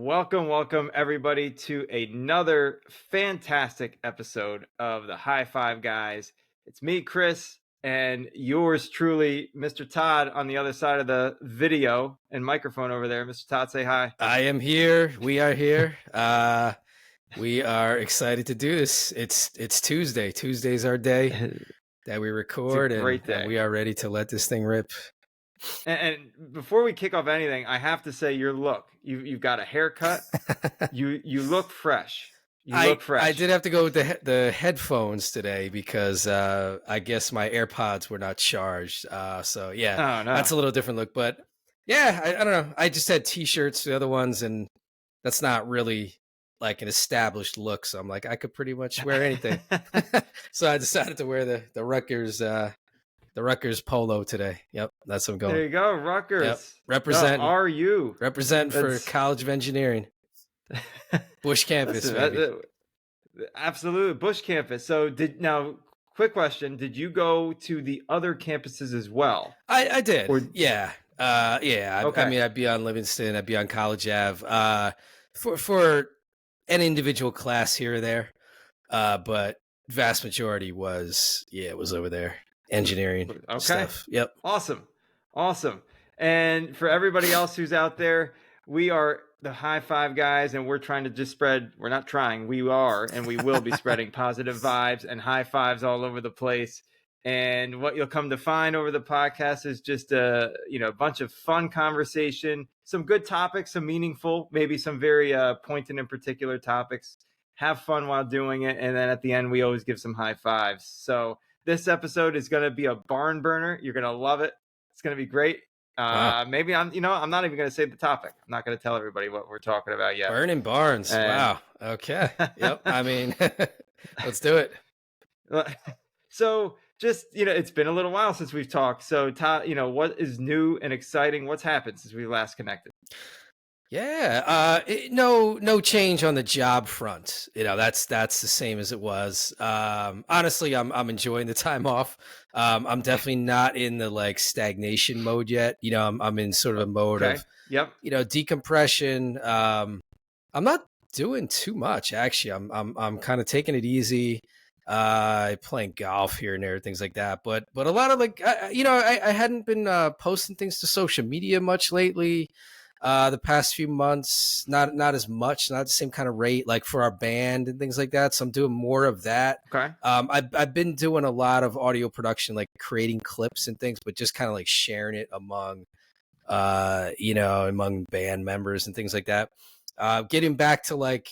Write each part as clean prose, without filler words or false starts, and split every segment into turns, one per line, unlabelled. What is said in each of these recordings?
welcome everybody to another fantastic episode of the High Five Guys. It's me, Chris, and yours truly, Mr. Todd, on the other side of the video and microphone over there. Mr. Todd, say hi.
I am here. We are here. We are excited to do this. It's Tuesday. Tuesday's our day that we record, and we are ready to let this thing rip.
And before we kick off anything, I have to say your look. You've got a haircut. you look fresh. You look fresh.
I did have to go with the headphones today because I guess my AirPods were not charged. So yeah, That's a little different look. But yeah, I don't know. I just had T-shirts, the other ones, and that's not really like an established look. So I'm like, I could pretty much wear anything. So I decided to wear the Rutgers polo today. Yep, that's what I'm going.
There you go, Rutgers.
Yep. Represent.
RU.
Represent for College of Engineering. Bush campus, maybe.
Absolutely, Bush campus. So quick question: did you go to the other campuses as well?
I did.
Yeah.
Okay. I mean, I'd be on Livingston. I'd be on College Ave. For an individual class here or there, but vast majority was over there. Engineering stuff. Yep.
Awesome. And for everybody else who's out there, we are the High Five Guys, and we're trying to just we're not trying, we are, and we will be spreading positive vibes and high fives all over the place. And what you'll come to find over the podcast is just a bunch of fun conversation, some good topics, some meaningful, maybe some very pointed in particular topics. Have fun while doing it. And then at the end, we always give some high fives. So this episode is going to be a barn burner. You're going to love it. It's going to be great.
Wow.
Maybe I'm not even going to say the topic. I'm not going to tell everybody what we're talking about yet.
Burning barns. Wow. Okay. Yep. I mean, let's do it.
So just, it's been a little while since we've talked. So Todd, what is new and exciting? What's happened since we last connected?
Yeah, no change on the job front. That's the same as it was. Honestly, I'm enjoying the time off. I'm definitely not in the stagnation mode yet. I'm in sort of a mode of decompression. I'm not doing too much actually. I'm kind of taking it easy. Playing golf here and there, things like that. But a lot of I hadn't been posting things to social media much lately. The past few months, not as much, not the same kind of rate like for our band and things like that. So I'm doing more of that.
Okay.
I've been doing a lot of audio production, like creating clips and things, but just kind of sharing it among band members and things like that. Getting back to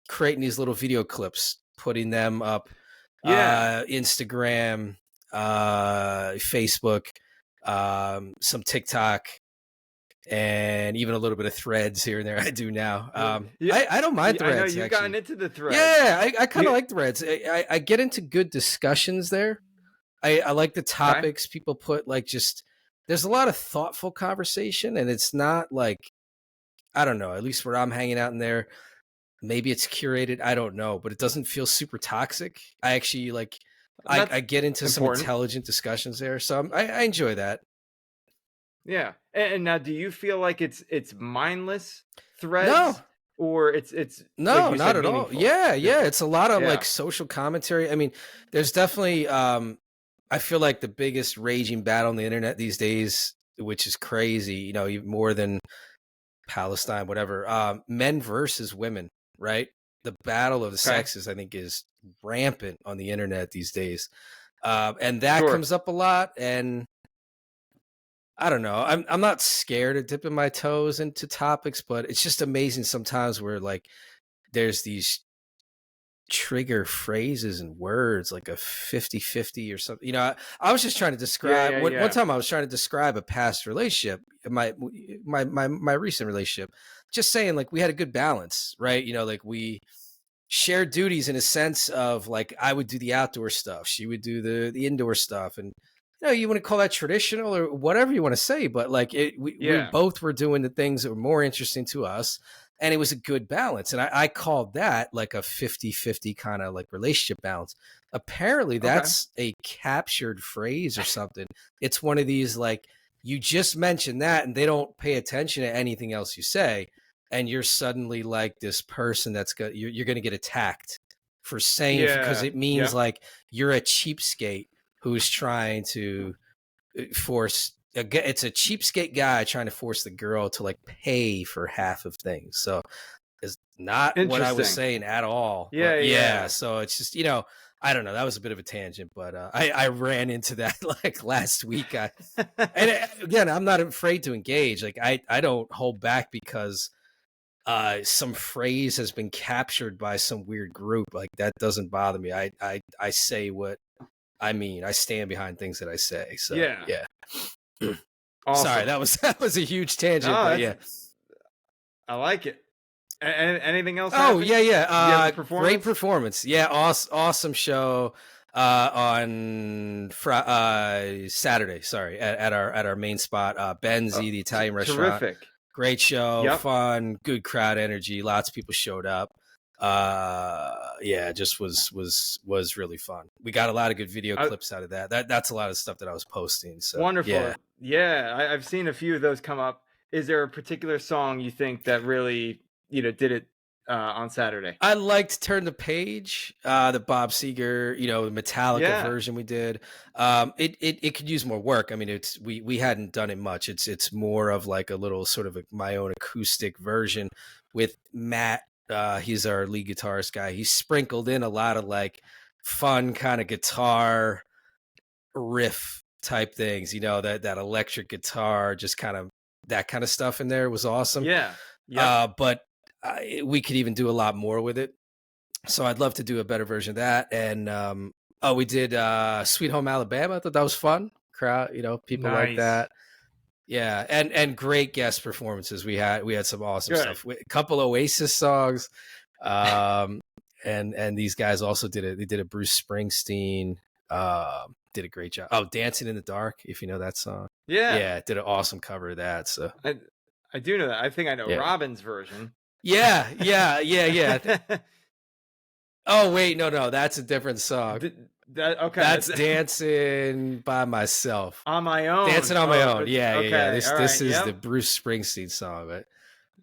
creating these little video clips, putting them up, Instagram, Facebook, some TikTok. And even a little bit of threads here and there. I do now. I don't mind threads.
I know you've gotten into the threads.
Yeah, I kind of like threads. I get into good discussions there. I like the topics people put. There's a lot of thoughtful conversation, and it's not I don't know. At least where I'm hanging out in there, maybe it's curated. I don't know, but it doesn't feel super toxic. I actually I get into some intelligent discussions there, so I enjoy that.
Yeah. And now, do you feel like it's mindless threads?
No.
Or it's
no, not at all. Yeah. It's a lot of social commentary. I mean, there's definitely I feel like the biggest raging battle on the internet these days, which is crazy, even more than Palestine, whatever. Men versus women, right? The battle of the sexes, I think, is rampant on the internet these days. And that comes up a lot, and I don't know. I'm not scared of dipping my toes into topics, but it's just amazing sometimes where there's these trigger phrases and words like a 50-50 or something. I was just trying to describe one time I was trying to describe a past relationship, my recent relationship, just saying we had a good balance, right? We shared duties in a sense of I would do the outdoor stuff, she would do the indoor stuff, and you want to call that traditional or whatever you want to say, but we both were doing the things that were more interesting to us, and it was a good balance. And I called that a 50-50 kind of relationship balance. Apparently that's a captured phrase or something. It's one of these you just mentioned that and they don't pay attention to anything else you say. and you're suddenly like this person that's you're going to get attacked for saying, because it means like you're a cheapskate who's trying to force. It's a cheapskate guy trying to force the girl to like pay for half of things. So it's not what I was saying at all. Yeah. So it's just, I don't know. That was a bit of a tangent, but I ran into that like last week. And again, I'm not afraid to engage. Like I don't hold back because some phrase has been captured by some weird group. Like that doesn't bother me. I say what I mean. I stand behind things that I say. So yeah. Awesome. Sorry, that was a huge tangent, but yeah.
I like it. Anything else?
Oh, yeah. Great performance. Yeah, awesome show on Saturday. Sorry, at our main spot, Benzi, the Italian restaurant.
Terrific.
Great show, fun, good crowd energy. Lots of people showed up. Just was really fun. We got a lot of good video clips out of that. That's a lot of stuff that I was posting. So
wonderful. Yeah, I've seen a few of those come up. Is there a particular song you think that really did it on Saturday?
I liked Turn the Page, the Bob Seger, Metallica version we did. It could use more work. I mean, we hadn't done it much. It's more of like a little sort of my own acoustic version with Matt. He's our lead guitarist guy. He sprinkled in a lot of like fun kind of guitar riff type things, that electric guitar, just kind of that kind of stuff in there was awesome. But we could even do a lot more with it. So I'd love to do a better version of that. And we did Sweet Home Alabama. I thought that was fun. Crowd, people like that. Yeah, and great guest performances. We had some awesome stuff. A couple Oasis songs. And these guys also did a Bruce Springsteen. Did a great job. Oh, Dancing in the Dark, if you know that song. Yeah, did an awesome cover of that. So
I do know that. I think I know Robin's version.
Yeah. Oh wait, no, that's a different song.
Okay,
that's Dancing by Myself.
On My Own.
Dancing on My Own. Yeah. This is the Bruce Springsteen song,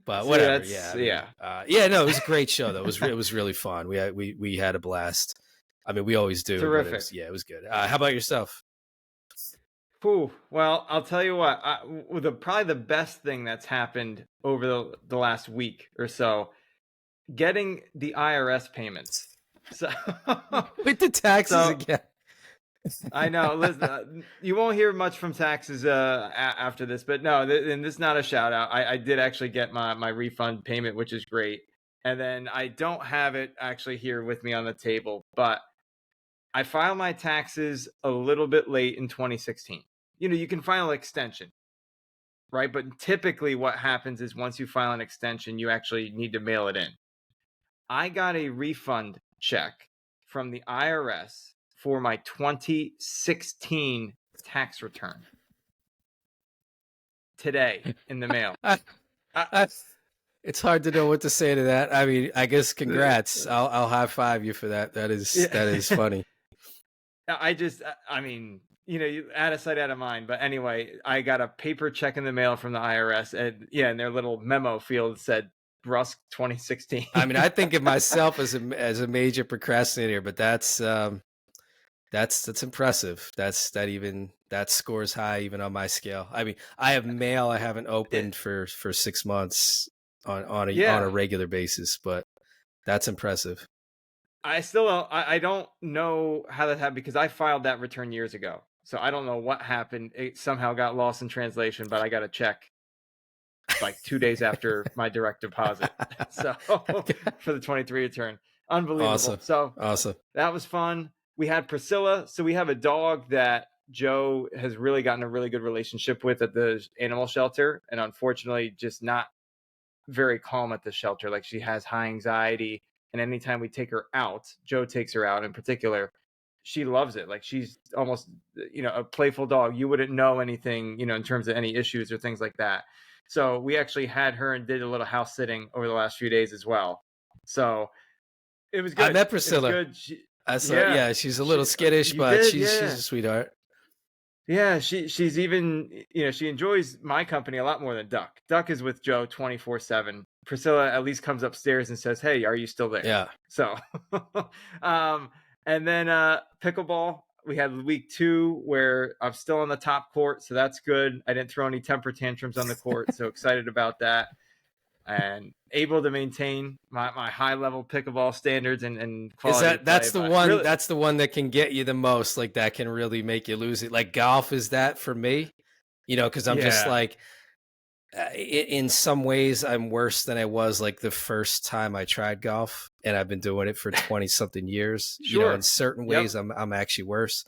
but whatever. No, it was a great show though. It was really fun. We had a blast. I mean, we always do.
Terrific.
It was good. How about yourself?
Well, I'll tell you what. Probably the best thing that's happened over the last week or so, getting the IRS payments. So
with the taxes again.
I know. Listen, you won't hear much from taxes after this, but no, and this is not a shout out. I did actually get my refund payment, which is great. And then I don't have it actually here with me on the table, but I filed my taxes a little bit late in 2016. You can file an extension, right? But typically what happens is once you file an extension, you actually need to mail it in. I got a refund check from the IRS for my 2016 tax return today in the mail.
It's hard to know what to say to that. I mean, I guess congrats. I'll high five you for that. That is funny.
I mean, out of sight, out of mind. But anyway, I got a paper check in the mail from the IRS, and in their little memo field said Brusque 2016.
I mean, I think of myself as a major procrastinator, but that's impressive. That scores high even on my scale. I mean, I have mail I haven't opened for 6 months on a regular basis, but that's impressive.
I don't know how that happened because I filed that return years ago. So I don't know what happened. It somehow got lost in translation, but I got a check like 2 days after my direct deposit. So for the 23 return. Unbelievable.
Awesome.
So
awesome.
That was fun. We had Priscilla. So we have a dog that Joe has really gotten a really good relationship with at the animal shelter. And unfortunately, just not very calm at the shelter. Like she has high anxiety. And anytime we take her out, Joe takes her out in particular, she loves it. Like she's almost, a playful dog. You wouldn't know anything, in terms of any issues or things like that. So we actually had her and did a little house sitting over the last few days as well. So it was good.
I met Priscilla. She's a little skittish, but she's a sweetheart.
Yeah, she's even, she enjoys my company a lot more than Duck. Duck is with Joe 24/7. Priscilla at least comes upstairs and says, "Hey, are you still there?"
Yeah.
So, and then pickleball. We had week 2 where I'm still on the top court, so that's good. I didn't throw any temper tantrums on the court, so excited about that. And able to maintain my high level pickleball standards and quality of play.
That's the one really, that's the one that can get you the most, like that can really make you lose it. Like golf is that for me, because I'm just like, in some ways I'm worse than I was like the first time I tried golf, and I've been doing it for 20 something years.
Sure.
In certain ways I'm actually worse.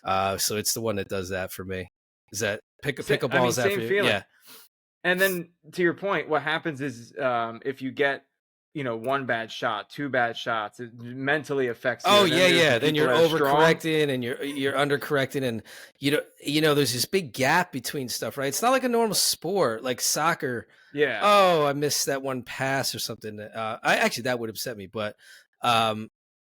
So it's the one that does that for me. Is that pickleball? Is that
same
for you?
Feeling.
Yeah.
And then to your point, what happens is if you get, one bad shot, 2 bad shots, it mentally affects you.
Oh yeah. Then you're overcorrecting and you're undercorrecting, and there's this big gap between stuff, right? It's not like a normal sport like soccer.
Yeah.
Oh, I missed that one pass or something. That would upset me, but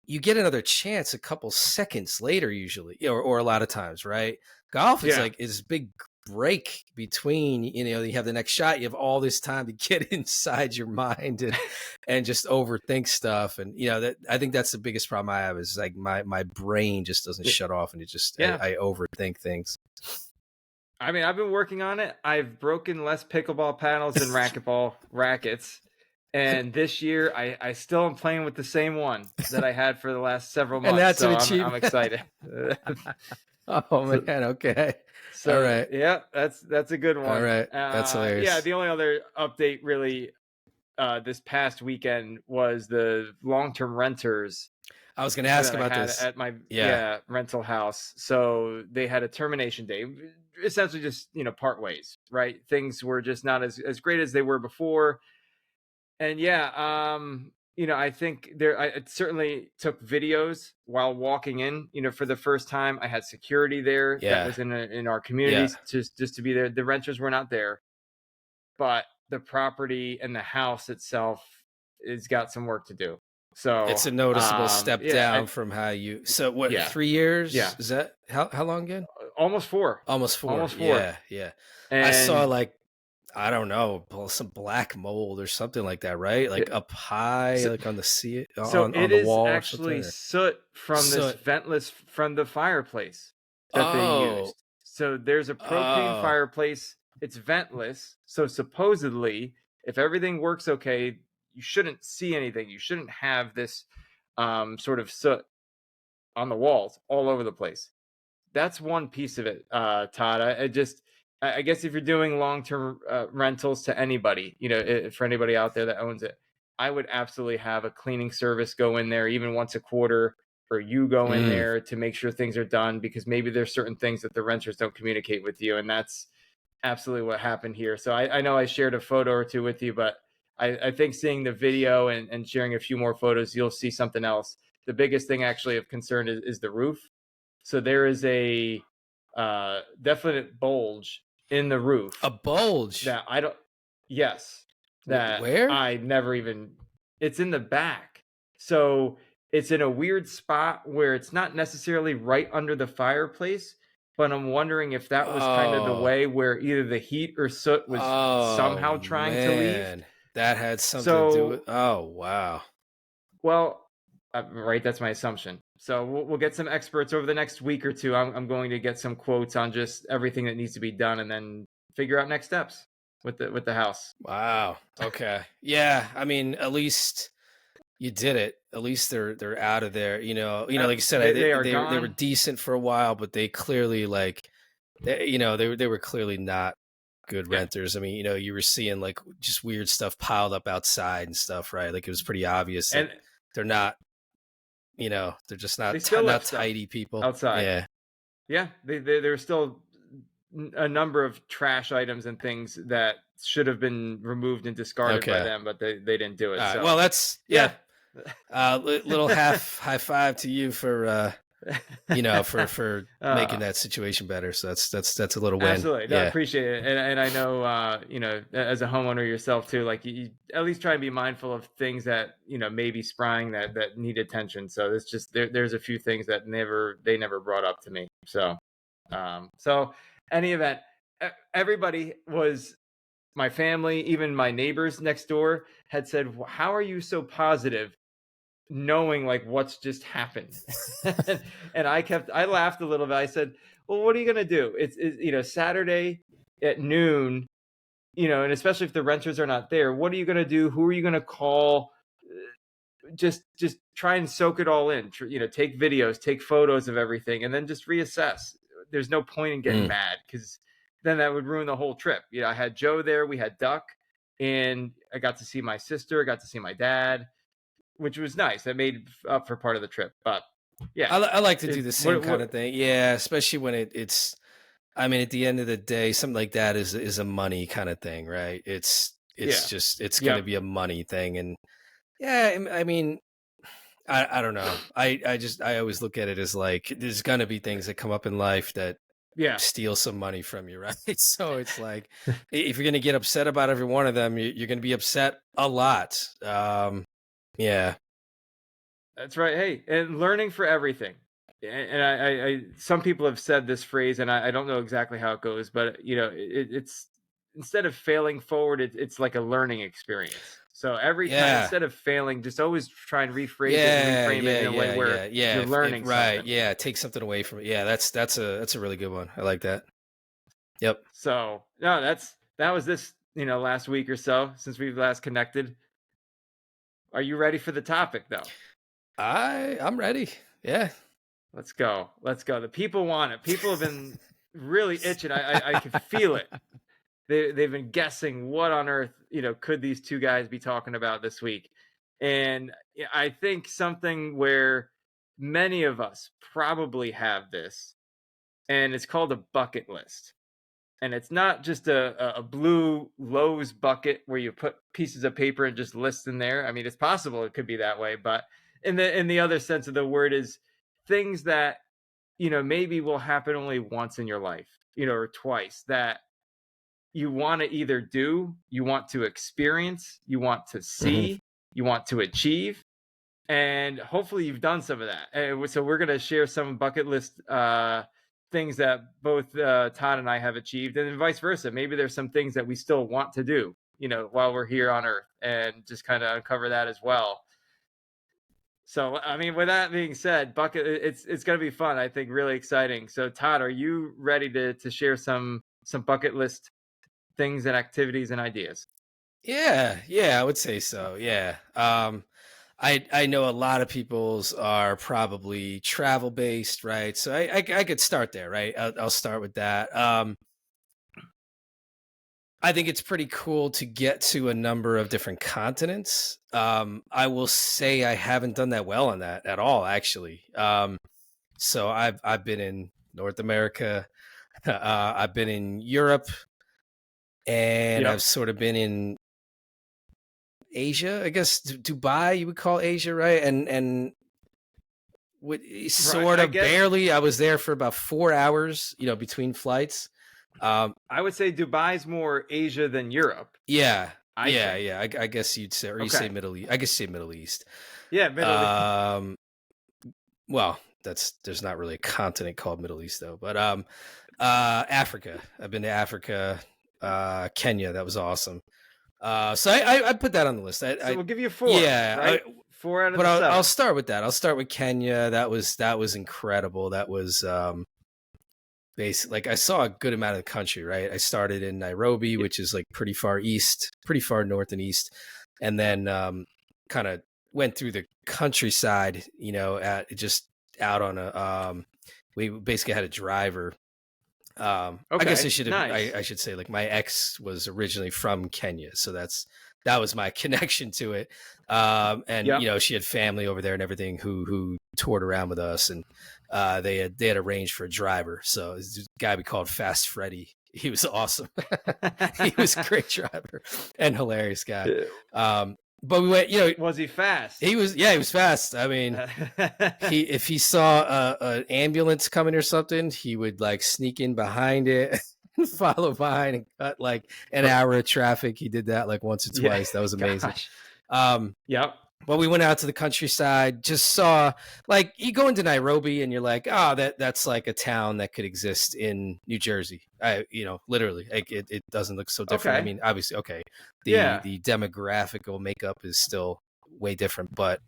you get another chance a couple seconds later, usually, or a lot of times, right? Golf is like is big break between, you have the next shot, you have all this time to get inside your mind and just overthink stuff. And that, I think that's the biggest problem I have, is like my brain just doesn't shut off, and it just I overthink things.
I mean, I've been working on it. I've broken less pickleball paddles than racquetball rackets. And this year, I still am playing with the same one that I had for the last several months.
And that's an achievement.
I'm excited.
Oh man, okay.
So,
all right.
Yeah, that's a good one.
All right, that's hilarious.
Yeah, the only other update really this past weekend was the long-term renters.
I was going to ask about this
at my rental house. So they had a termination day, essentially just part ways, right? Things were just not as great as they were before. And I think I certainly took videos while walking in, for the first time. I had security there that was in our communities just to be there. The renters were not there, but the property and the house itself has got some work to do. So
it's a noticeable step down from how you. So what? 3 years?
Yeah.
Is that how long again?
Almost 4.
Almost four. Yeah. And I saw like, I don't know, some black mold or something like that, right? Like up high, like on the sea, on the wall.
It is actually soot from this ventless from the fireplace that they used. So there's a propane fireplace. It's ventless. So supposedly, if everything works okay, you shouldn't see anything. You shouldn't have this sort of soot on the walls all over the place. That's one piece of it, Todd. I guess if you're doing long-term rentals to anybody, for anybody out there that owns it, I would absolutely have a cleaning service go in there even once a quarter, or you go in there to make sure things are done, because maybe there's certain things that the renters don't communicate with you. And that's absolutely what happened here. So I know I shared a photo or two with you, but I think seeing the video and sharing a few more photos, you'll see something else. The biggest thing actually of concern is the roof. So there is a definite bulge in the roof.
A bulge
that I don't. Yes. That
where?
I never even. It's in the back. So it's in a weird spot where it's not necessarily right under the fireplace, but I'm wondering if that was kind of the way where either the heat or soot was somehow trying to leave.
That had something to do with. Oh wow.
Well, right. That's my assumption. So we'll get some experts over the next week or two. I'm going to get some quotes on just everything that needs to be done, and then figure out next steps with the house.
Wow. Okay. Yeah. I mean, at least you did it. At least they're out of there. Like you said, they were decent for a while, but they clearly they were clearly not good renters. I mean, you were seeing like just weird stuff piled up outside and stuff, right? Like it was pretty obvious that they're not. They're just not tidy people
outside. Yeah. There were still a number of trash items and things that should have been removed and discarded by them, but they didn't do it. So.
Well, that's little high five to you for for making that situation better. So that's a little win.
Absolutely. No, I appreciate it. And I know, as a homeowner yourself too, like you at least try and be mindful of things that, may be sprying that need attention. So it's just, there's a few things that they never brought up to me. So, any event, everybody was my family, even my neighbors next door had said, how are you so positive knowing like what's just happened? And I laughed a little bit. I said, well, what are you going to do? It's Saturday at noon, and especially if the renters are not there, what are you going to do? Who are you going to call? Just try and soak it all in, take videos, take photos of everything, and then just reassess. There's no point in getting mad, because then that would ruin the whole trip. I had Joe there, we had Duck, and I got to see my sister, I got to see my dad, which was nice. That made up for part of the trip. But yeah,
I like to do the same kind of thing. Yeah, especially when it's, I mean, at the end of the day, something like that is a money kind of thing, right? It's just, it's going to be a money thing. And yeah, I mean, I don't know. I always look at it as like, there's going to be things that come up in life that steal some money from you, right? So it's like, if you're going to get upset about every one of them, you're going to be upset a lot. Yeah.
That's right. Hey, and learning for everything. And I some people have said this phrase, and I don't know exactly how it goes, but it's instead of failing forward, it's like a learning experience. So every time, instead of failing, just always try and rephrase it and reframe it in a way where you're learning something.
Yeah, take something away from it. Yeah, that's a really good one. I like that. Yep.
So no, that was this last week or so since we've last connected. Are you ready for the topic though?
I'm ready. Yeah.
Let's go. The people want it. People have been really itching. I can feel it. They've been guessing what on earth, could these two guys be talking about this week? And I think something where many of us probably have this, and it's called a bucket list. And it's not just a blue Lowe's bucket where you put pieces of paper and just list in there. I mean, it's possible it could be that way, but in the other sense of the word is things that maybe will happen only once in your life, or twice, that you want to either do, you want to experience, you want to see, you want to achieve, and hopefully you've done some of that. And so we're going to share some bucket list things that both Todd and I have achieved, and then vice versa. Maybe there's some things that we still want to do, while we're here on Earth, and just kind of uncover that as well. So, I mean, with that being said, it's going to be fun. I think really exciting. So, Todd, are you ready to share some bucket list things and activities and ideas?
Yeah, I would say so. Yeah. I know a lot of people's are probably travel based, right? So I could start there, right? I'll start with that. I think it's pretty cool to get to a number of different continents. I will say I haven't done that well on that at all, actually. So I've been in North America, I've been in Europe, and I've sort of been in Asia, I guess. Dubai, you would call Asia, right? And sort of barely. I was there for about 4 hours, between flights.
I would say Dubai's more Asia than Europe.
Yeah. I guess you'd say, or you say Middle East. I guess you say Middle East.
Yeah, Middle East.
Well, there's not really a continent called Middle East though, but Africa. I've been to Africa, Kenya. That was awesome. So I put that on the list.
So we'll give you 4.
Yeah,
right? 4 out of
but
the 7.
I'll start with that. I'll start with Kenya. That was incredible. That was basically, like, I saw a good amount of the country. Right. I started in Nairobi, which is like pretty far north and east, and then kind of went through the countryside. At just out on a we basically had a driver. I guess I should say, like, my ex was originally from Kenya, so that was my connection to it. And she had family over there and everything who toured around with us, and they had arranged for a driver. So this guy we called Fast Freddy. He was awesome. He was a great driver and hilarious guy. But we went,
was he fast?
He was fast. I mean, if he saw an ambulance coming or something, he would like sneak in behind it and follow behind and cut like an hour of traffic. He did that like once or twice. That was amazing.
Yep.
Well, we went out to the countryside, just saw, like, you go into Nairobi and you're like, oh, that's like a town that could exist in New Jersey. Literally, like it doesn't look so different. I
Okay.
mean, obviously, okay,
Yeah.
the demographical makeup is still way different, but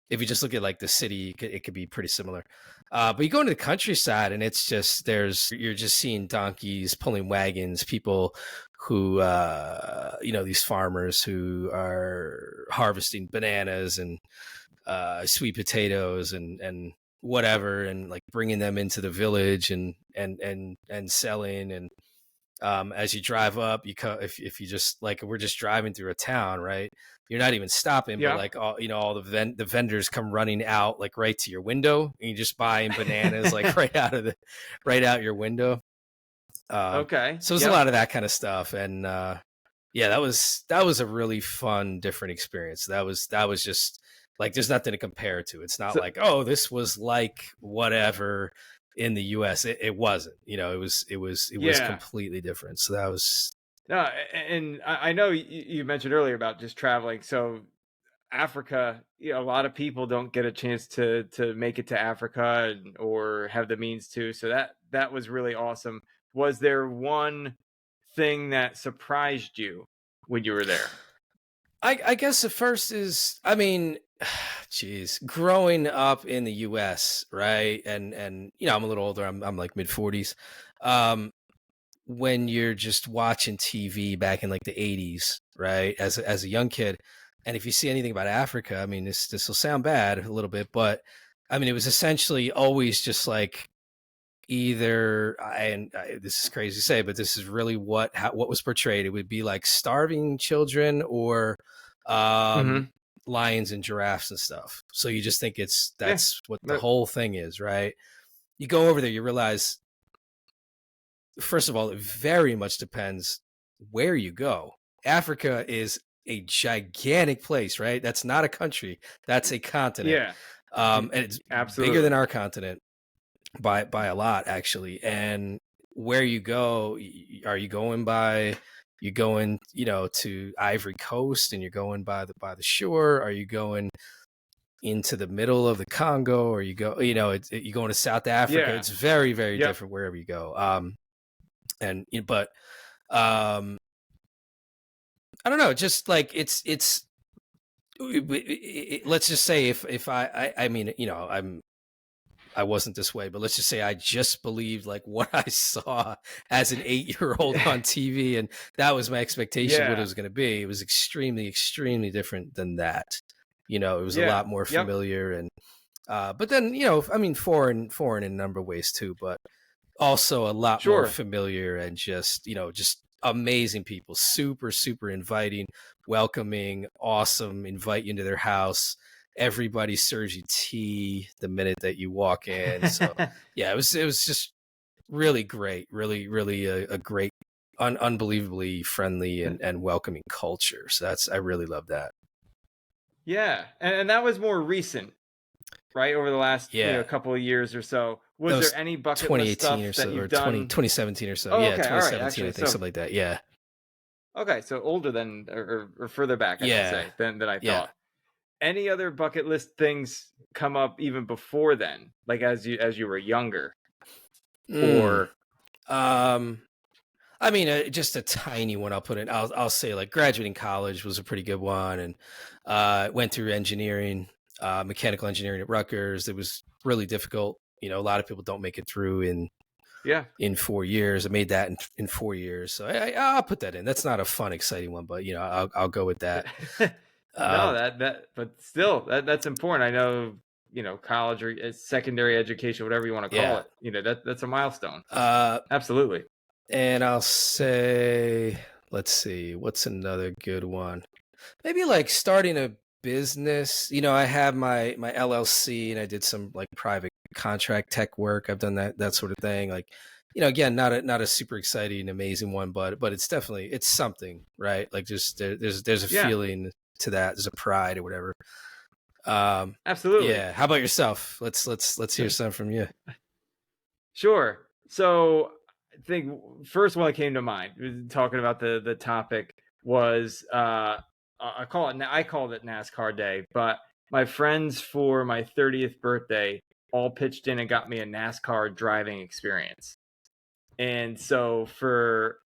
if you just look at like the city, it could be pretty similar. But you go into the countryside and it's just, you're just seeing donkeys pulling wagons, people who, these farmers who are harvesting bananas and sweet potatoes and whatever, and like bringing them into the village and selling. And as you drive up, if you just, like, we're just driving through a town, right? You're not even stopping, but
Yeah.
like all the vendors come running out like right to your window, and you just buying bananas like right out your window.
Okay.
So there's a
Yep.
lot of that kind of stuff, and yeah, that was a really fun, different experience. That was just like, there's nothing to compare to. It's not
So,
like, oh, this was like whatever in the US. It wasn't. It was
yeah.
completely different. So that was.
No, and I know you mentioned earlier about just traveling. So Africa, a lot of people don't get a chance to make it to Africa or have the means to. So that was really awesome. Was there one thing that surprised you when you were there?
I guess the first is, I mean, geez, growing up in the US, right? And I'm a little older. I'm like mid 40s. Um, when you're just watching TV back in like the 80s, right? As a young kid, and if you see anything about Africa, I mean, this will sound bad a little bit, but I mean, it was essentially always just like, this is crazy to say, but this is really what was portrayed. It would be like starving children or um,
Mm-hmm.
lions and giraffes and stuff. So you just think
Yeah.
that's what the whole thing is, right? You go over there, you realize, first of all, it very much depends where you go. Africa is a gigantic place, right? That's not a country, that's a continent.
Yeah.
And it's bigger than
Absolutely.
our continent by a lot, actually. And where you go, are you going by, you going, to Ivory Coast, and you're going by the shore? Are you going into the middle of the Congo, or you go, you going to South Africa?
Yeah.
It's very, very
Yep.
different wherever you go. But um I don't know, just like let's just say, if I mean, I wasn't this way, but let's just say I just believed like what I saw as an 8-year-old on TV, and that was my expectation of what it
Yeah.
was going to be. It was extremely, extremely different than that. It was a
Yeah.
lot more
Yep.
familiar, and but then, I mean, foreign in a number of ways too, but also a lot more
Sure.
familiar, and just amazing people, super, super inviting, welcoming, awesome, invite you into their house. Everybody serves you tea the minute that you walk in. So yeah, it was just really great, really, really a great, unbelievably friendly and welcoming culture. So I really love that.
Yeah. And that was more recent, right? Over the last,
Yeah,
couple of years or so.
that
Was there
was
any bucket list
2018 or
stuff that
so, or
you've
20
done?
2017 or so.
Oh,
Yeah,
okay. All right.
2017, I
Actually,
think,
so
something like that. Yeah,
okay, so older than or further back, I should
yeah,
say, than I
yeah.
thought. Any other bucket list things come up even before then, like as you were younger,
Mm.
or
I mean, just a tiny one. I'll say, like, graduating college was a pretty good one, and went through engineering, mechanical engineering at Rutgers. It was really difficult. A lot of people don't make it through
yeah,
in 4 years. I made that in 4 years, so I'll put that in. That's not a fun, exciting one, but I'll go with that.
no,
Um,
but still, that's important. I know, college or secondary education, whatever you want to call
yeah.
it, that's a milestone.
Uh,
Absolutely.
and I'll say, let's see, what's another good one? Maybe like starting a business. I have my LLC, and I did some like private contract tech work. I've done that sort of thing. Like, again, not a super exciting, amazing one, but it's something, right? Like, just there's a
Yeah,
feeling to that. There's a pride or whatever. Um,
absolutely.
yeah. How about yourself? Let's hear some from you.
Sure. So I think first one that came to mind, talking about the topic, was I called it NASCAR day, but my friends for my 30th birthday all pitched in and got me a NASCAR driving experience. And so for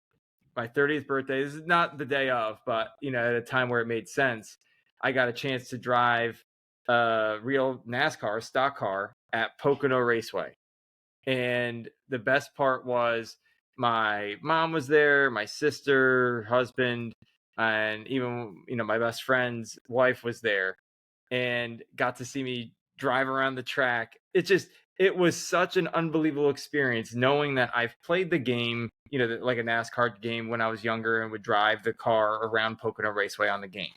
my 30th birthday, this is not the day of, but at a time where it made sense, I got a chance to drive a real NASCAR stock car at Pocono Raceway. And the best part was my mom was there, my sister, husband, and even my best friend's wife was there, and got to see me drive around the track. It was such an unbelievable experience, knowing that I've played the game, like a NASCAR game when I was younger, and would drive the car around Pocono Raceway on the game.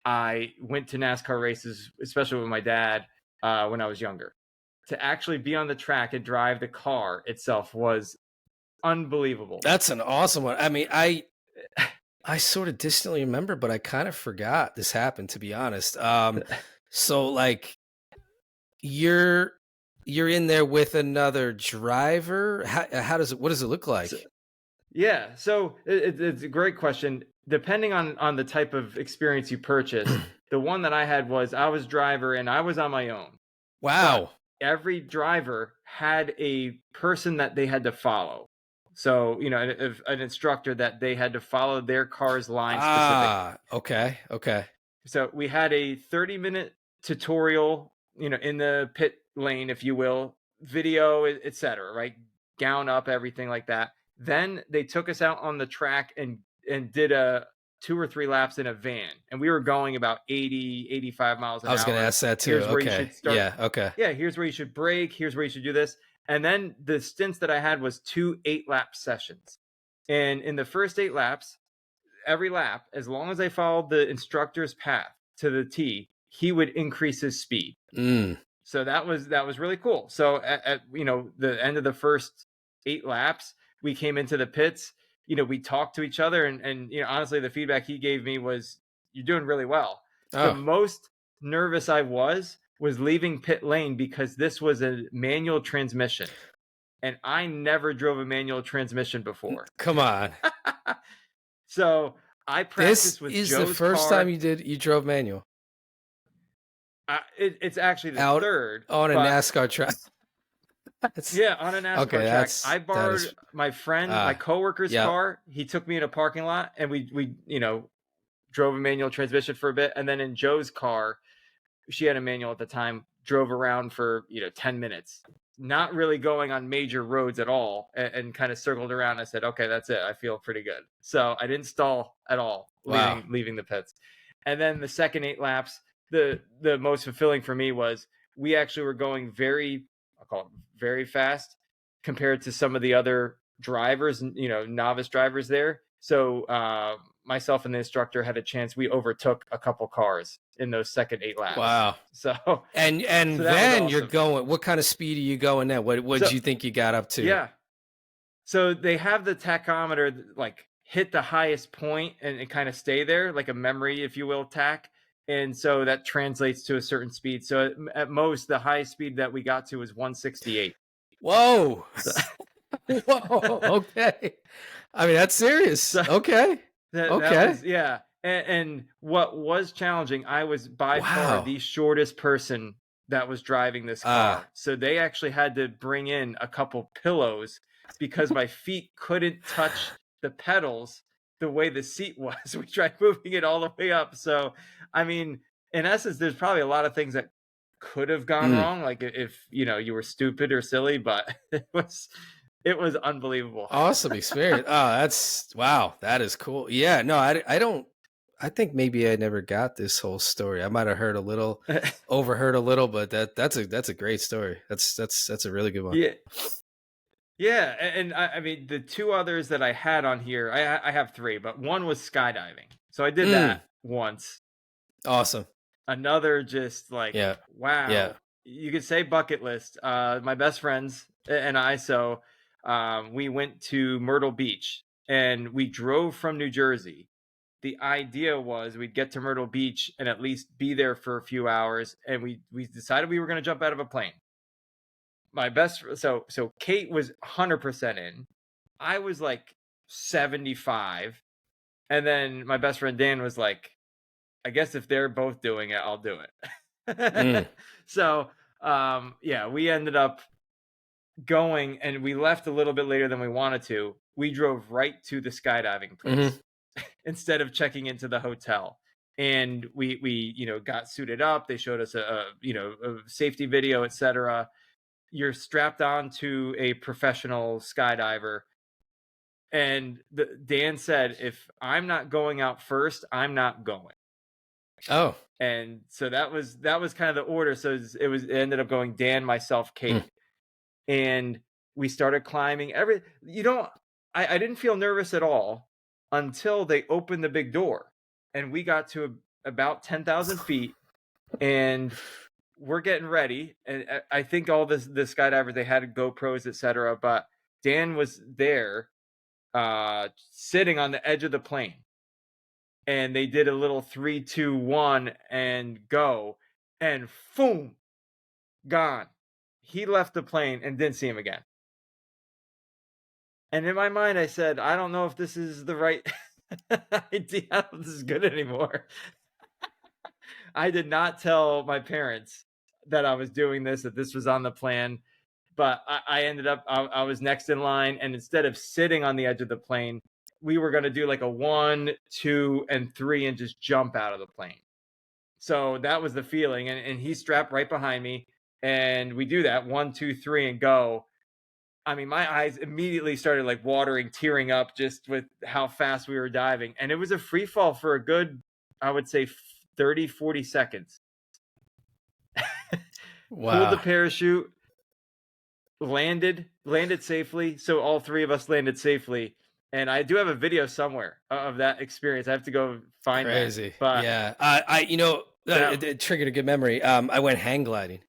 I went to NASCAR races, especially with my dad, when I was younger. To actually be on the track and drive the car itself was unbelievable.
That's an awesome one. I mean, I sort of distantly remember, but I kind of forgot this happened, to be honest. So like you're in there with another driver. What does it look like?
So it's a great question. Depending on the type of experience you purchase, the one that I had was I was driver and I was on my own.
Wow.
But every driver had a person that they had to follow. So, an instructor that they had to follow their car's line specifically.
Okay.
So we had a 30-minute tutorial, in the pit lane, if you will, video, etc., right? Gown up, everything like that. Then they took us out on the track and did a 2 or 3 laps in a van, and we were going about 80, 85 miles an hour.
I was going to ask that too.
Here's where you should start.
Yeah. Okay.
Yeah. Here's where you should brake. Here's where you should do this. And then the stints that I had was 2 8-lap sessions. And in the first 8 laps, every lap, as long as I followed the instructor's path to the T, he would increase his speed. So that was really cool. So at the end of the first 8 laps, we came into the pits. We talked to each other, and honestly, the feedback he gave me was, "You're doing really well." The most nervous I was leaving pit lane, because this was a manual transmission, and I never drove a manual transmission before.
Come on.
So I practiced with Joe's car.
This is the first time you drove manual?
It's actually the third.
On a NASCAR track.
Yeah, on a NASCAR track. I borrowed my friend, my coworker's car. He took me in a parking lot, and we drove a manual transmission for a bit. And then in Joe's car, she had a manual at the time, drove around for 10 minutes, not really going on major roads at all, and kind of circled around. I said, okay, that's it. I feel pretty good. So I didn't stall at all leaving the pits. And then the second 8 laps, the most fulfilling for me was we actually were going very fast compared to some of the other drivers, novice drivers there. So myself and the instructor had a chance. We overtook a couple cars in those second 8 laps.
Wow.
So
and then awesome. You're going, what kind of speed are you going at? What do you think you got up to?
Yeah. So they have the tachometer like hit the highest point and it kind of stay there, like a memory, if you will, tack. And so that translates to a certain speed. So at most, the highest speed that we got to was 168.
Whoa. Whoa. Okay. I mean, that's serious. So, okay.
That was, yeah. And what was challenging, I was by far the shortest person that was driving this car. So they actually had to bring in a couple pillows because my feet couldn't touch the pedals the way the seat was. We tried moving it all the way up. So, I mean, in essence, there's probably a lot of things that could have gone wrong. Like if, you were stupid or silly, but it was unbelievable.
Awesome experience. Wow. That is cool. Yeah, no, I think maybe I never got this whole story. I might've heard a little, overheard a little, but that's a great story. That's a really good one.
Yeah. Yeah, and I mean, the 2 others that I had on here, I have 3, but one was skydiving. So I did that once.
Awesome.
Another just like, wow.
Yeah.
You could say bucket list. My best friends and I, we went to Myrtle Beach, and we drove from New Jersey. The idea was we'd get to Myrtle Beach and at least be there for a few hours, and we decided we were going to jump out of a plane. So Kate was 100% in. I was like 75, and then my best friend Dan was like I guess if they're both doing it, I'll do
Mm.
it. So, yeah, we ended up going, and we left a little bit later than we wanted to. We drove right to the skydiving place instead of checking into the hotel. And we got suited up. They showed us a safety video, etc. You're strapped on to a professional skydiver. And Dan said, if I'm not going out first, I'm not going.
Oh.
And so that was kind of the order. So it ended up going Dan, myself, Kate. And we started climbing. I didn't feel nervous at all until they opened the big door, and we got to about 10,000 feet, and we're getting ready. And I think all the skydivers, they had GoPros, etc. But Dan was there, sitting on the edge of the plane, and they did a little 3, 2, 1, and go, and boom, gone. He left the plane and didn't see him again. And in my mind, I said, I don't know if this is the right idea. I don't know if this is good anymore. I did not tell my parents that I was doing this, that this was on the plan. But I ended up, I was next in line. And instead of sitting on the edge of the plane, we were going to do like a 1, 2, and 3 and just jump out of the plane. So that was the feeling. And he's strapped right behind me. And we do that 1, 2, 3 and go. I mean, my eyes immediately started like watering, tearing up just with how fast we were diving. And it was a free fall for a good, I would say 30, 40 seconds.
Wow.
Pulled the parachute, landed safely. So all three of us landed safely. And I do have a video somewhere of that experience. I have to go find
Crazy.
that. But
yeah, it triggered a good memory. I went hang gliding.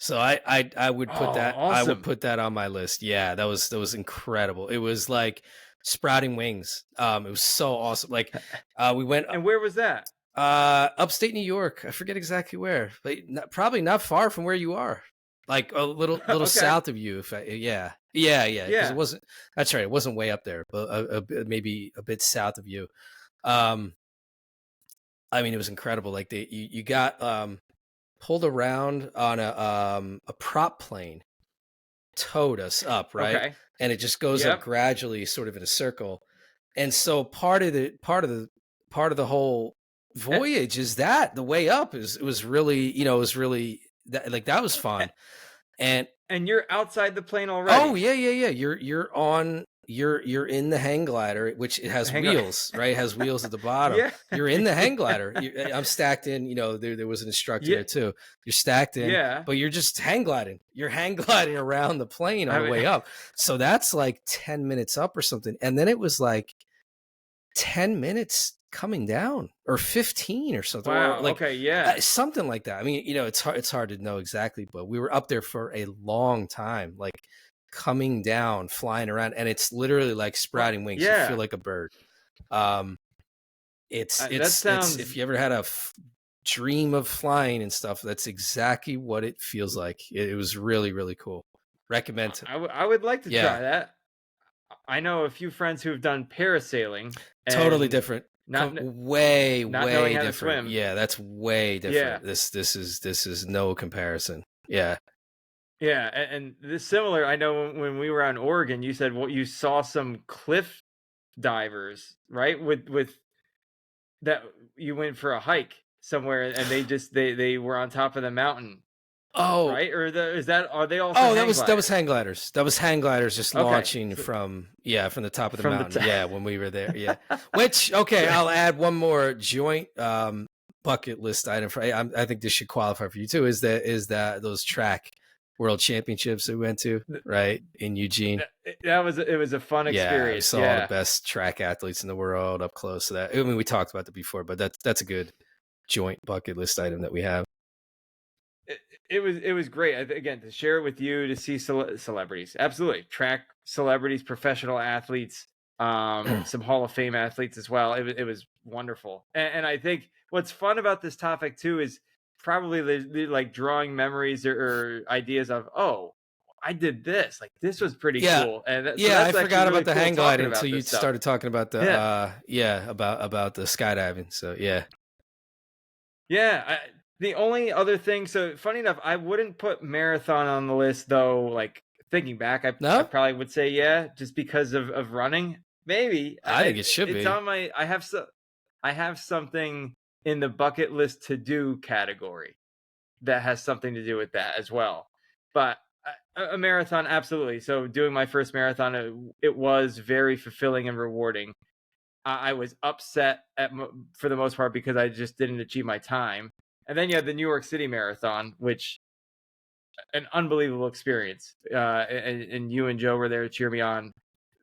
So I would put that
awesome.
I would put that on my list. Yeah, that was incredible. It was like sprouting wings. It was so awesome. Like we went.
And where was that?
Upstate New York. I forget exactly where, but probably not far from where you are. Like a little okay. South of you. Yeah. It wasn't. That's right. It wasn't way up there, but maybe a bit south of you. I mean, it was incredible. Like you got pulled around on a prop plane, towed us up, right? Okay. And it just goes up gradually, sort of in a circle. And so part of the whole voyage is that the way up was really that was fun. And
you're outside the plane already.
Oh yeah. You're in the hang glider, which it has wheels, right? It has wheels at the bottom. Yeah. You're in the hang glider. I'm stacked in, there was an instructor there too. You're stacked in, but you're just hang gliding. You're hang gliding around the plane on the way up. So that's like 10 minutes up or something. And then it was like 10 minutes coming down, or 15 or something.
Wow.
Or like,
okay.
Something like that. I mean, it's hard to know exactly, but we were up there for a long time, like coming down, flying around, and it's literally like sprouting wings. You feel like a bird. It's if you ever had a dream of flying and stuff, that's exactly what it feels like. It was really, really cool. Recommend it.
I would like to try that. I know a few friends who've done parasailing.
Totally different. Way different.
To swim.
Yeah, that's way different. Yeah. This is no comparison. Yeah.
Yeah, and this similar. I know when we were on Oregon, you said you saw some cliff divers, right? With that, you went for a hike somewhere, and they were on top of the mountain.
Oh,
right? Or are they also?
Oh, that was hang gliders. That was hang gliders just launching from the top of the mountain. Yeah, when we were there. Yeah. Which I'll add one more joint bucket list item for. I think this should qualify for you too. Is that those track World Championships that we went to, right, in Eugene?
It was a fun experience.
Yeah, saw all the best track athletes in the world up close to that. I mean, we talked about that before, but that's a good joint bucket list item that we have.
It was great, again, to share it with you, to see celebrities, absolutely, track celebrities, professional athletes, some Hall of Fame athletes as well. It was wonderful, and I think what's fun about this topic too is probably the like drawing memories or ideas of, oh, I did this, like this was pretty cool. And
I forgot about the hang gliding until you started talking about the about the skydiving. So yeah.
Yeah, the only other thing, so funny enough, I wouldn't put marathon on the list though. Like thinking back, I
No,
probably would say yeah, just because of running. Maybe
I think it should
it's
be.
on my. I have something in the bucket list to do category that has something to do with that as well. But a marathon, absolutely. So doing my first marathon, it was very fulfilling and rewarding. I was upset for the most part because I just didn't achieve my time. And then you had the New York City Marathon, which an unbelievable experience. And you and Joe were there to cheer me on.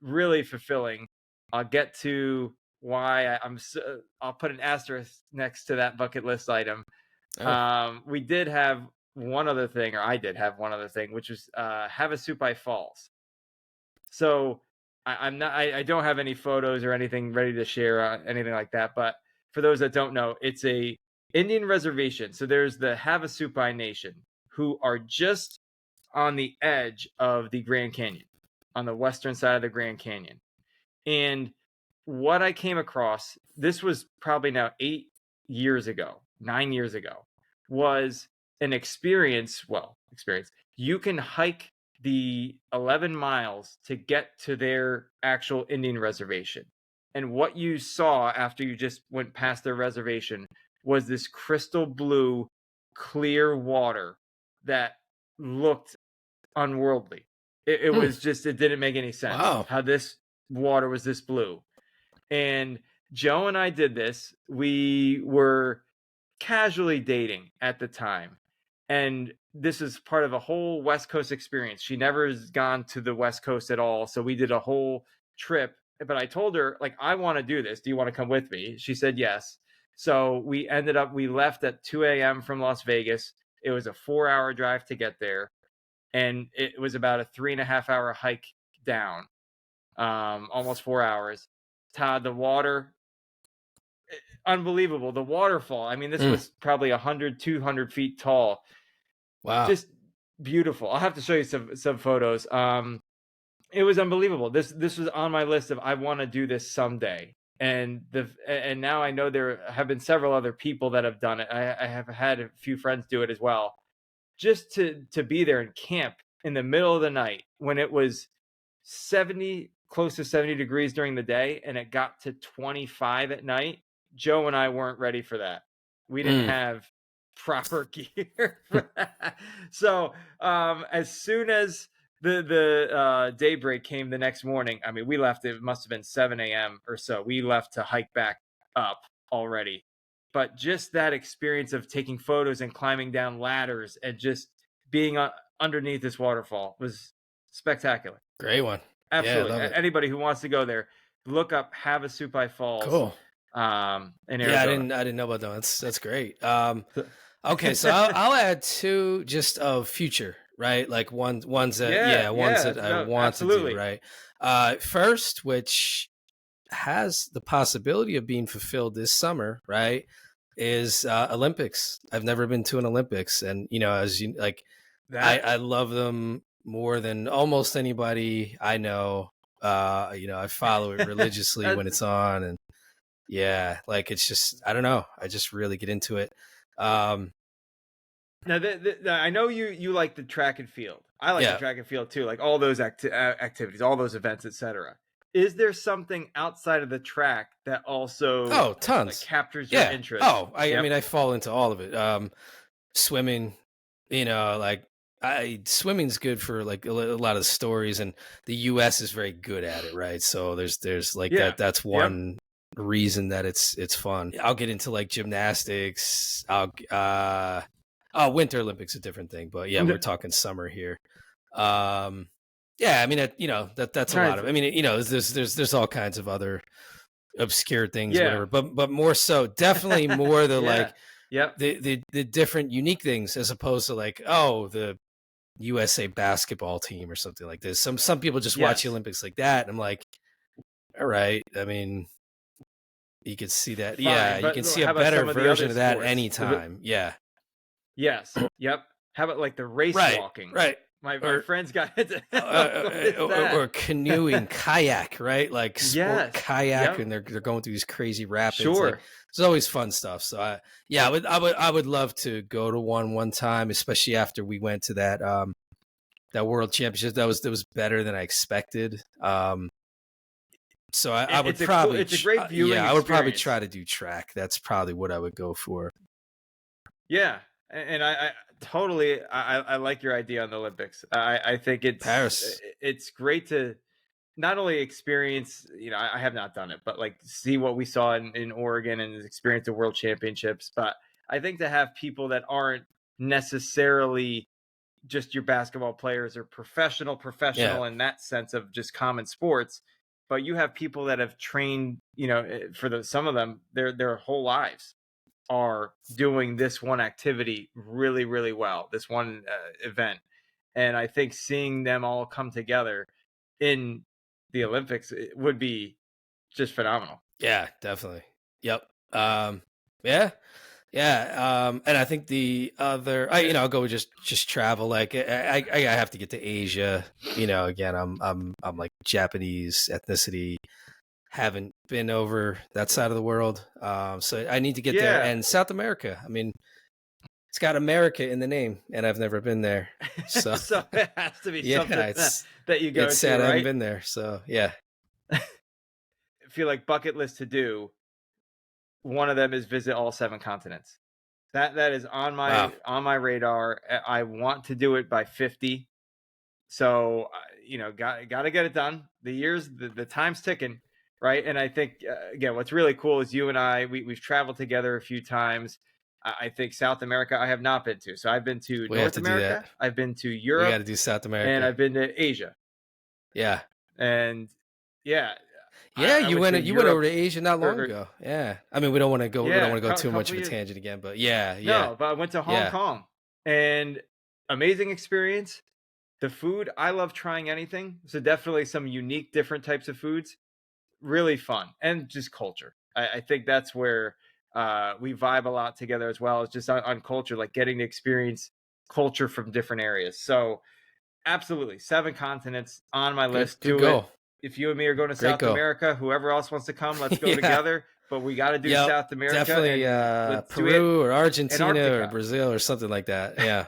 Really fulfilling. I'll get to why I'm. I'll put an asterisk next to that bucket list item.
Oh.
We did have one other thing, or I did have one other thing, which was Havasupai Falls. So I'm not. I don't have any photos or anything ready to share, anything like that. But for those that don't know, it's a Indian reservation. So there's the Havasupai Nation, who are just on the edge of the Grand Canyon, on the western side of the Grand Canyon. And what I came across, this was probably now 8 years ago, 9 years ago, was an experience. Well, experience. You can hike the 11 miles to get to their actual Indian reservation. And what you saw after you just went past their reservation was this crystal blue, clear water that looked unworldly. It was just, it didn't make any sense how this water was this blue. And Joe and I did this. We were casually dating at the time. And this is part of a whole West Coast experience. She never has gone to the West Coast at all. So we did a whole trip. But I told her, like, I want to do this. Do you want to come with me? She said yes. So we left at 2 a.m. from Las Vegas. It was a 4-hour drive to get there. And it was about a 3.5-hour hike down, almost 4 hours. Todd, the water, unbelievable. The waterfall, I mean, this was probably 100, 200 feet tall.
Wow.
Just beautiful. I'll have to show you some photos. It was unbelievable. This was on my list of I want to do this someday. And now I know there have been several other people that have done it. I have had a few friends do it as well. Just to be there and camp in the middle of the night when it was 70, close to 70 degrees during the day, and it got to 25 at night. Joe and I weren't ready for that. We didn't have proper gear for that. So as soon as the daybreak came the next morning, I mean, we left. It must have been 7 a.m. or so. We left to hike back up already. But just that experience of taking photos and climbing down ladders and just being underneath this waterfall was spectacular.
Great one.
Absolutely.
Yeah,
anybody who wants to go there, look up Havasupai Falls.
Cool.
In Arizona.
Yeah, I didn't know about that. That's great. Okay, so I'll add two just of future, right? Like ones that I want to do, right? First, which has the possibility of being fulfilled this summer, right? Is Olympics. I've never been to an Olympics, and as you like, I love them more than almost anybody I know. I follow it religiously when it's on, and yeah, like it's just I don't know. I just really get into it. Now,
I know you like the track and field. I like the track and field too, like all those activities, all those events, etc. Is there something outside of the track that also
tons
captures your interest?
I mean, I fall into all of it. Swimming, swimming's good for like a lot of stories, and the U.S. is very good at it, right? So there's like that's one reason that it's fun. I'll get into like gymnastics. Winter Olympics a different thing, but yeah, we're talking summer here. Yeah, I mean, that's a lot of. I mean, there's all kinds of other obscure things, whatever. But more so, definitely more the the different unique things as opposed to like the USA basketball team or something like this. Some people just watch the Olympics like that, and I'm like, all right. I mean, you can see that. Fine, you can see a better version of that anytime. Yeah.
Yes. Yep. How about like the race walking?
Right.
my friends got into
or canoeing, kayak, right? Like sport
yes,
kayak,
yep,
and they're going through these crazy rapids. Like
sure.
it's always fun stuff. So I would love to go to one time, especially after we went to that world championship. That was better than I expected. So I would probably
it's a great viewing
I would probably
experience.
try to do track. That's probably what I would go for.
Yeah, and I totally I like your idea on the Olympics. I think
Paris.
it's great to not only experience, I have not done it, but like see what we saw in Oregon and experience the World Championships. But I think to have people that aren't necessarily just your basketball players or professional
Yeah.
in that sense of just common sports, but you have people that have trained, for some of them their whole lives are doing this one activity really, really well, this one event. And I think seeing them all come together in the Olympics would be just phenomenal.
Yeah, definitely. Yep. Yeah. Yeah. And I think the other, I'll go just travel. Like I have to get to Asia. Again, I'm like Japanese ethnicity. Haven't been over that side of the world. So I need to get there. And South America. I mean, it's got America in the name, and I've never been there. So,
so it has to be something that you go
it's
to,
sad
right?
I haven't been there. So yeah.
I feel like bucket list to do. One of them is visit all 7 continents. That is on my radar. I want to do it by 50. So, got to get it done. The time's ticking, right? And I think, again, what's really cool is you and I, we've traveled together a few times. I think South America, I have not been to. So I've been to North America, I've been to Europe.
We got to do South America.
And I've been to Asia.
Yeah.
And yeah.
Yeah, you went over to Asia not long ago. Yeah. I mean, we don't want to go too much of a tangent again, but yeah.
No, but I went to Hong Kong, and amazing experience. The food, I love trying anything. So definitely some unique, different types of foods. Really fun. And just culture. I think that's where we vibe a lot together as well. It's just on culture, like getting to experience culture from different areas. So absolutely, 7 continents on my list.
Good go.
If you and me are going to South America, whoever else wants to come, let's go together. But we got to do South America.
Definitely Peru or Argentina or Brazil or something like that. Yeah.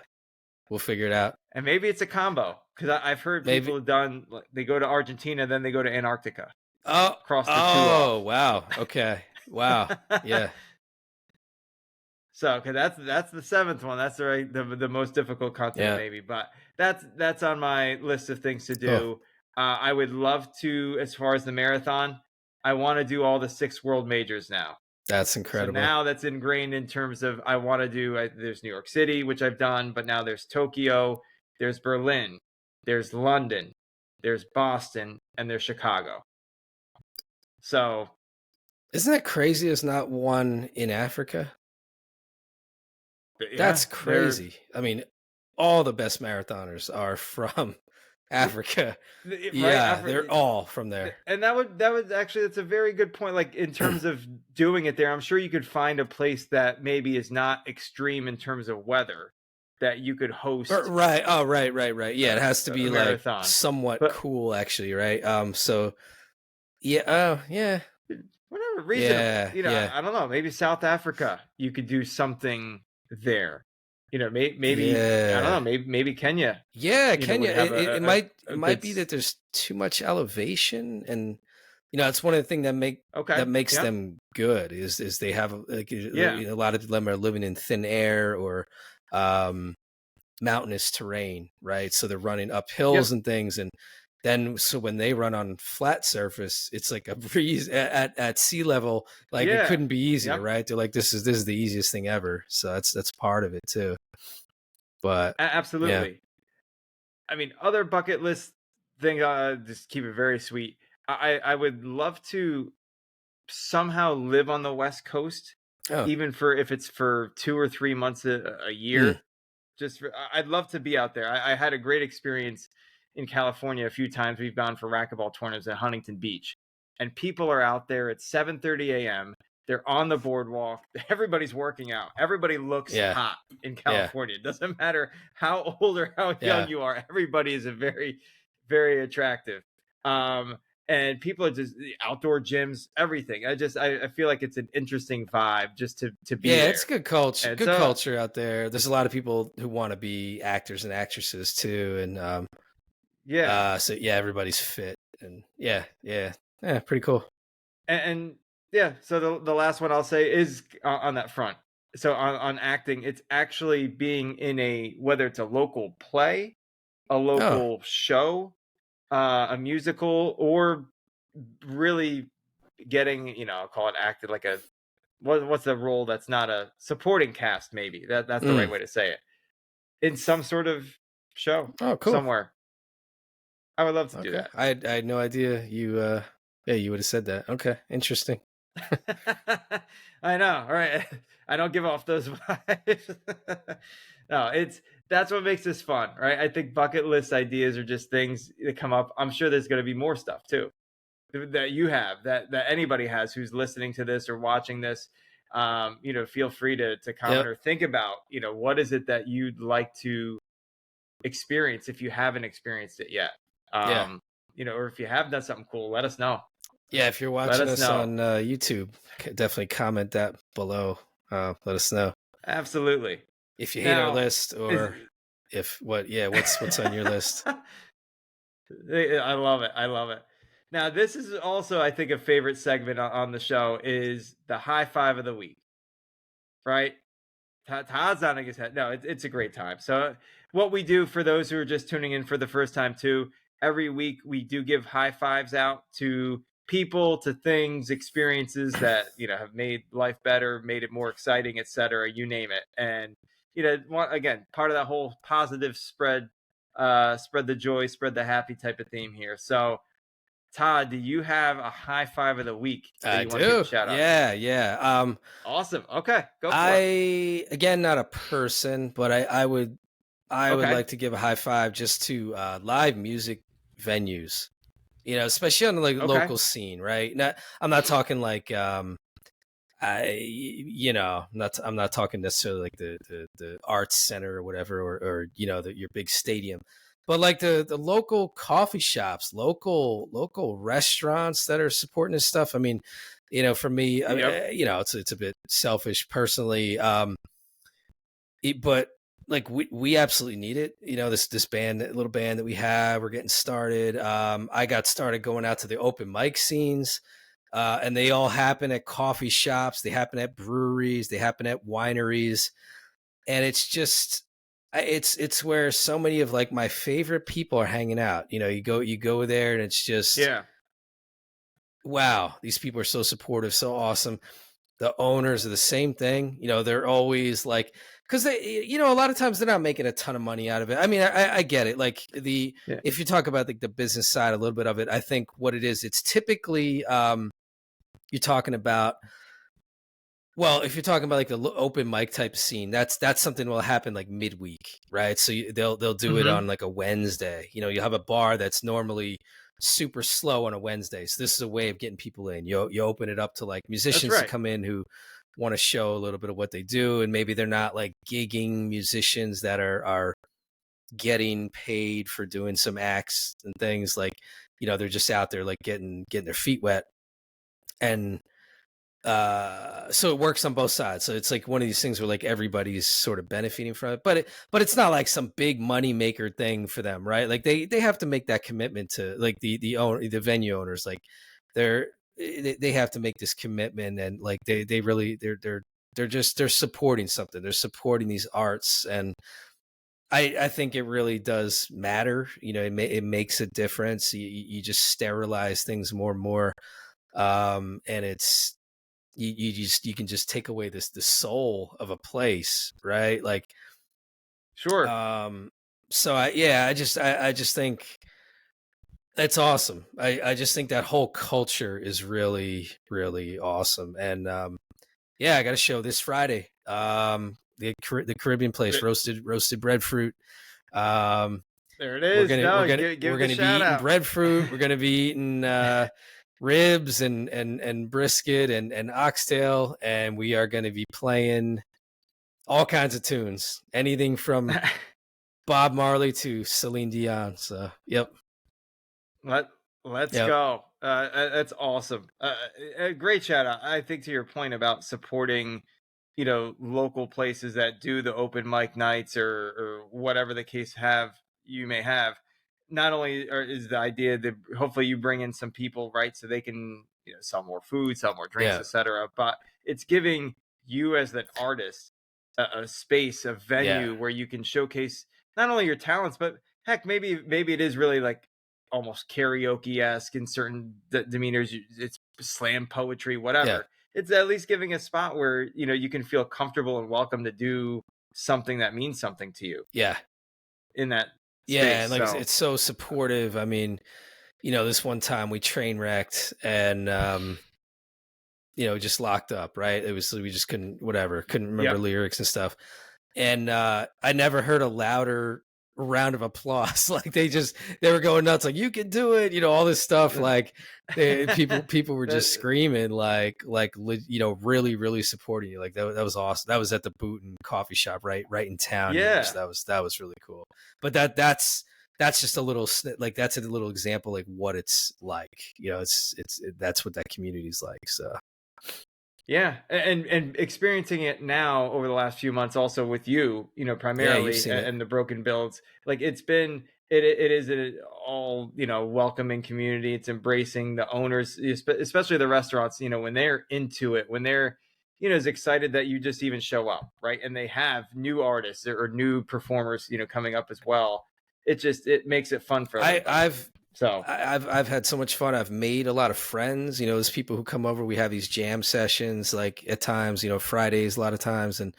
We'll figure it out.
And maybe it's a combo, because I've heard people have done, they go to Argentina, then they go to Antarctica. Cross the two off.
Wow. Okay. Wow. Yeah.
So, okay, that's the 7th one. That's the most difficult continent, maybe, but that's on my list of things to do. I would love to, as far as the marathon, I want to do all the 6 world majors now.
That's incredible.
So now that's ingrained in terms of I want to do. There's New York City, which I've done, but now there's Tokyo, there's Berlin, there's London, there's Boston, and there's Chicago. So,
isn't that crazy? There's not one in Africa. That's crazy. I mean, all the best marathoners are from Africa. Right? Yeah, they're all from there.
And that would actually, that's a very good point. Like in terms of doing it there, I'm sure you could find a place that maybe is not extreme in terms of weather that you could host.
Right. Oh, right. Yeah, it has to be like somewhat cool, actually, right? So, yeah. Yeah.
Whatever regional, I don't know. Maybe South Africa, you could do something there. Maybe I don't know. Maybe Kenya.
Yeah, Kenya. It might be that there's too much elevation, and it's one of the things that makes them good is they have a lot of them are living in thin air or mountainous terrain, right? So they're running up hills and things, and then so when they run on flat surface, it's like a breeze at sea level. Like it couldn't be easier, right? They're like, this is the easiest thing ever. So that's part of it too. But
absolutely. I mean, other bucket list thing, just keep it very sweet. I would love to somehow live on the West Coast, even if it's for 2 or 3 months a year. I'd love to be out there. I had a great experience in California a few times. We've gone for racquetball tournaments at Huntington Beach, and people are out there at 7:30 a.m. They're on the boardwalk. Everybody's working out. Everybody looks hot in California. It doesn't matter how old or how young you are. Everybody is a very, very attractive. And people are just outdoor gyms, everything. I feel like it's an interesting vibe just to be there.
It's good culture. And good culture out there. There's a lot of people who want to be actors and actresses too, and so everybody's fit, and pretty cool.
And so the last one I'll say is on that front. So on acting, it's actually being in whether it's a local play, a local show, a musical, or really getting, I'll call it acted like what's the role that's not a supporting cast, maybe that's the right way to say it, in some sort of show.
Cool.
Somewhere. I would love to do that.
I had no idea you you would have said that. Okay, interesting.
I know, right? I don't give off those vibes. No, that's what makes this fun, right? I think bucket list ideas are just things that come up. I'm sure there's going to be more stuff too that you have, that anybody has who's listening to this or watching this. Feel free to comment or think about, what is it that you'd like to experience if you haven't experienced it yet. Or if you have done something cool, let us know.
Yeah, if you're watching us on YouTube, definitely comment that below. Let us know.
Absolutely.
If you hate our list, or what's on your list?
I love it. I love it. Now, this is also, I think, a favorite segment on the show is the high five of the week, right? Todd's nodding his head. No, it's a great time. So what we do for those who are just tuning in for the first time too, every week we do give high fives out to people, to things, experiences that, have made life better, made it more exciting, etc. You name it. And, again, part of that whole positive spread the joy, spread the happy type of theme here. So, Todd, do you have a high five of the week that you want to give a shout out?
Yeah.
Awesome. Okay, go for it.
Again, not a person, but I would like to give a high five just to live music venues. Especially on the local scene, right? I'm not talking like I'm not talking necessarily like the arts center or whatever, or your big stadium, but like the local coffee shops, local restaurants that are supporting this stuff. I mean, for me, it's a bit selfish personally, but like we absolutely need it. This little band that we have, we're getting started. I got started going out to the open mic scenes, and they all happen at coffee shops. They happen at breweries. They happen at wineries. And it's just, it's where so many of like my favorite people are hanging out. You go there and it's just, wow, these people are so supportive, so awesome. The owners are the same thing. They're always like, because they, a lot of times they're not making a ton of money out of it. I mean, I get it. Like if you talk about like the business side, a little bit of it, I think what it is, it's typically, you're talking about, well, if you're talking about like the open mic type scene, that's something that will happen like midweek, right? So they'll do it on like a Wednesday. You have a bar that's normally super slow on a Wednesday. So this is a way of getting people in. You open it up to like musicians to come in who want to show a little bit of what they do, and maybe they're not like gigging musicians that are getting paid for doing some acts and things. Like, they're just out there like getting their feet wet. And so it works on both sides. So it's like one of these things where like everybody's sort of benefiting from it, but it's not like some big money maker thing for them, right? Like they have to make that commitment to like the venue owners. Like they have to make this commitment, and like they're supporting something. They're supporting these arts, and I think it really does matter. It makes a difference. You just sterilize things more and more, and it's you can just take away the soul of a place, right? Like,
sure.
So I just think it's awesome. I just think that whole culture is really, really awesome. And I got a show this Friday. The Caribbean place, roasted breadfruit.
There it is.
We're gonna be eating breadfruit. We're gonna be eating ribs and brisket and oxtail, and we are going to be playing all kinds of tunes, anything from Bob Marley to Celine Dion. So, yep.
Let's go. That's awesome. A great shout out. I think to your point about supporting, local places that do the open mic nights or whatever the case you may have. Not only is the idea that hopefully you bring in some people, right, so they can sell more food, sell more drinks, etc. But it's giving you as an artist a space, a venue where you can showcase not only your talents, but heck, maybe it is really like almost karaoke-esque in certain demeanors. It's slam poetry, whatever. It's at least giving a spot where you can feel comfortable and welcome to do something that means something to you. In that space.
And like it's so supportive. I mean, this one time we train wrecked and just locked up, right? It was, we just couldn't remember lyrics and stuff. And I never heard a louder round of applause. Like they were going nuts, like, you can do it, all this stuff. Like people were just screaming, like really, really supporting you. Like that was awesome. That was at the Boot and Coffee Shop right in town.
Yeah.
So that was really cool. But that's just a little, like, that's a little example, like what it's like, that's what that community is like. So
yeah, and experiencing it now over the last few months, also with you, primarily, and the Broken Builds. Like it is an all welcoming community. It's embracing the owners, especially the restaurants. When they're into it, when they're as excited that you just even show up, right? And they have new artists or new performers, coming up as well. It makes it fun for everybody. I've
had so much fun. I've made a lot of friends. There's people who come over. We have these jam sessions, like at times, Fridays, a lot of times, and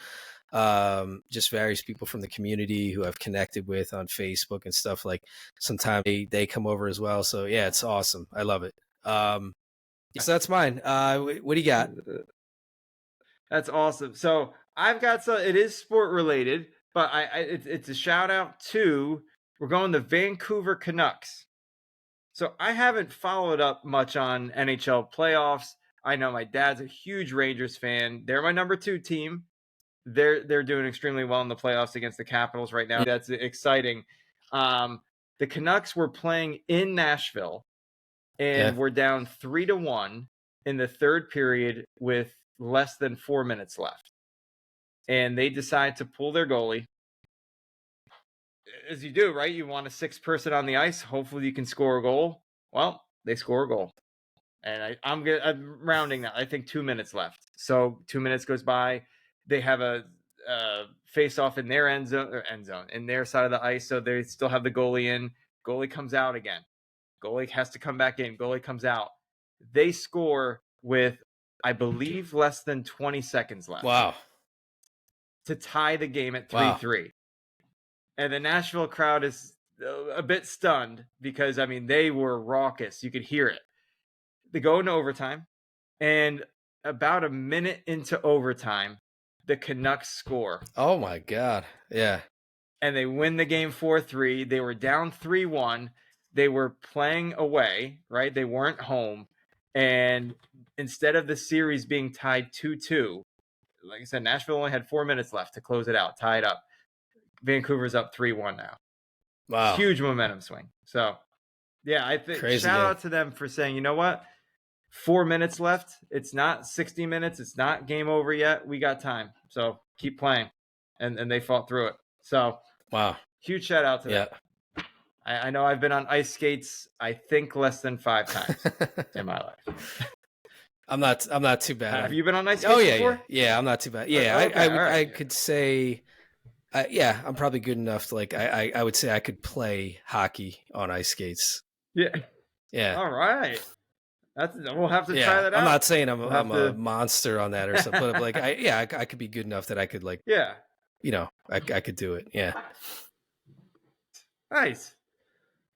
just various people from the community who I've connected with on Facebook and stuff. Like sometimes they come over as well. So yeah, it's awesome. I love it. So that's mine. What do you got?
That's awesome. So I've got some. It is sport related, but it's a shout out to, we're going to Vancouver Canucks. So I haven't followed up much on NHL playoffs. I know my dad's a huge Rangers fan. They're my number 2 team. They're doing extremely well in the playoffs against the Capitals right now. That's exciting. The Canucks were playing in Nashville, and we're down 3-1 in the third period with less than 4 minutes left. And they decide to pull their goalie. As you do, right? You want a 6th person on the ice. Hopefully you can score a goal. Well, they score a goal. And I'm rounding that. I think 2 minutes left. So 2 minutes goes by. They have a face-off in their end zone, in their side of the ice. So they still have the goalie in. Goalie comes out again. Goalie has to come back in. Goalie comes out. They score with, I believe, less than 20 seconds left.
Wow.
To tie the game at 3-3. Wow. And the Nashville crowd is a bit stunned because, I mean, they were raucous. You could hear it. They go into overtime, and about a minute into overtime, the Canucks score.
Oh, my God. Yeah.
And they win the game 4-3. They were down 3-1. They were playing away, right? They weren't home. And instead of the series being tied 2-2, like I said, Nashville only had 4 minutes left to close it out, tied up. Vancouver's up 3-1 now.
Wow.
Huge momentum swing. So, yeah, I think shout out to them for saying, you know what? 4 minutes left. It's not 60 minutes. It's not game over yet. We got time. So keep playing. And they fought through it. So,
wow.
Huge shout out to them. I know I've been on ice skates, I think, less than 5 times in my life.
I'm not too bad.
Have you been on ice skates before?
Yeah, I'm not too bad. Yeah, I could say, I'm probably good enough to, like, I would say I could play hockey on ice skates. Yeah.
All right. We'll have to try that out.
I'm not saying I'm a monster on that or something, but like, I could be good enough that I could, like, I could do it. Yeah.
Nice.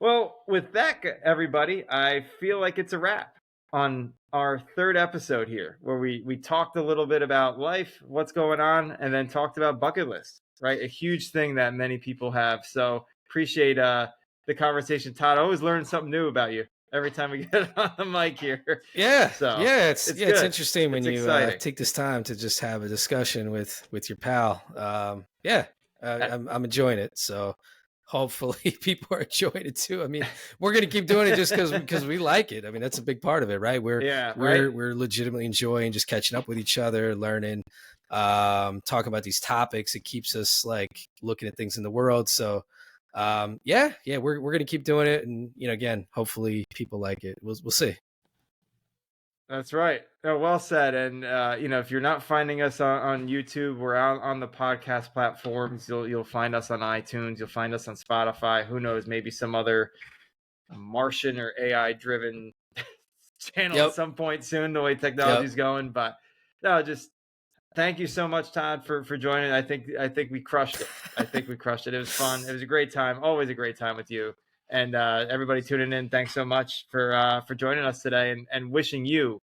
Well, with that, everybody, I feel like it's a wrap on our 3rd episode here, where we talked a little bit about life, what's going on, and then talked about bucket list, right? A huge thing that many people have. So appreciate the conversation, Todd. I always learn something new about you. every time we get on the mic here.
Yeah,
So
yeah, it's interesting when
it's
you take this time to just have a discussion with your pal. Yeah, I'm enjoying it. So hopefully people are enjoying it too. I mean, we're gonna keep doing it just because we like it. I mean, that's a big part of it, right? We're legitimately enjoying just catching up with each other, learning, talking about these topics. It keeps us like looking at things in the world. So yeah, we're gonna keep doing it, and again, hopefully people like it. We'll see.
That's right. Oh, well said. And if you're not finding us on YouTube, we're out on the podcast platforms. You'll find us on iTunes. You'll find us on Spotify. Who knows? Maybe some other Martian or AI driven channel at some point soon. The way technology's going, but no, just thank you so much, Todd, for joining. I think we crushed it. I think we crushed it. It was fun. It was a great time. Always a great time with you. And everybody tuning in, thanks so much for joining us today, and wishing you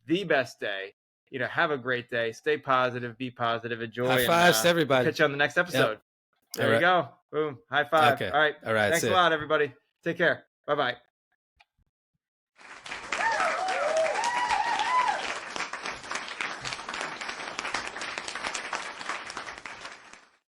the best day. Have a great day. Stay positive. Be positive. Enjoy.
High fives to everybody.
We'll catch you on the next episode. There you go. Boom. High five.
Okay.
All right.
All right.
Thanks a lot, everybody. Take care. Bye-bye.